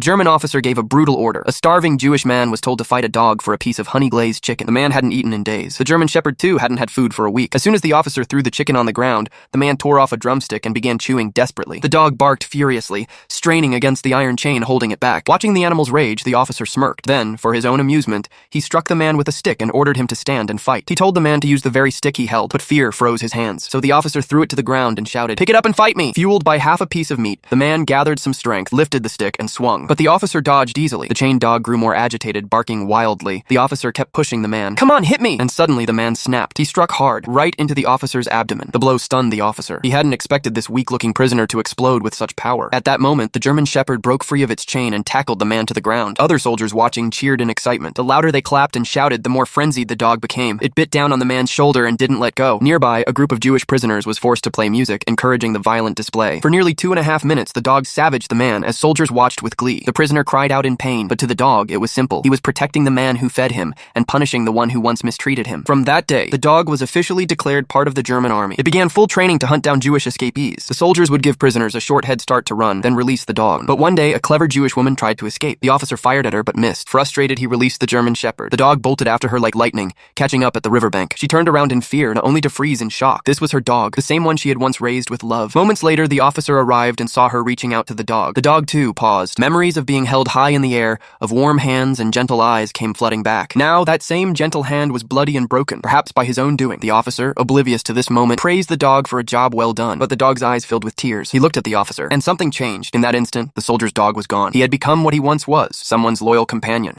German officer gave a brutal order. A starving Jewish man was told to fight a dog for a piece of honey-glazed chicken. The man hadn't eaten in days. The German shepherd, too, hadn't had food for a week. As soon as the officer threw the chicken on the ground, the man tore off a drumstick and began chewing desperately. The dog barked furiously, straining against the iron chain holding it back. Watching the animal's rage, the officer smirked. Then, for his own amusement, he struck the man with a stick and ordered him to stand and fight. He told the man to use the very stick he held, but fear froze his hands. So the officer threw it to the ground and shouted, "Pick it up and fight me!" Fueled by half a piece of meat, the man gathered some strength, lifted the stick, and swung. But the officer dodged easily. The chained dog grew more agitated, barking wildly. The officer kept pushing the man. "Come on, hit me!" And suddenly the man snapped. He struck hard, right into the officer's abdomen. The blow stunned the officer. He hadn't expected this weak-looking prisoner to explode with such power. At that moment, the German shepherd broke free of its chain and tackled the man to the ground. Other soldiers watching cheered in excitement. The louder they clapped and shouted, the more frenzied the dog became. It bit down on the man's shoulder and didn't let go. Nearby, a group of Jewish prisoners was forced to play music, encouraging the violent display. For nearly 2.5 minutes, the dog savaged the man as soldiers watched with glee. The prisoner cried out in pain, but to the dog, it was simple. He was protecting the man who fed him and punishing the one who once mistreated him. From that day, the dog was officially declared part of the German army. It began full training to hunt down Jewish escapees. The soldiers would give prisoners a short head start to run, then release the dog. But one day, a clever Jewish woman tried to escape. The officer fired at her but missed. Frustrated, he released the German shepherd. The dog bolted after her like lightning, catching up at the riverbank. She turned around in fear, only to freeze in shock. This was her dog, the same one she had once raised with love. Moments later, the officer arrived and saw her reaching out to the dog. The dog, too, paused. Memories of being held high in the air, of warm hands and gentle eyes came flooding back. Now, that same gentle hand was bloody and broken, perhaps by his own doing. The officer, oblivious to this moment, praised the dog for a job well done, but the dog's eyes filled with tears. He looked at the officer, and something changed. In that instant, the soldier's dog was gone. He had become what he once was, someone's loyal companion.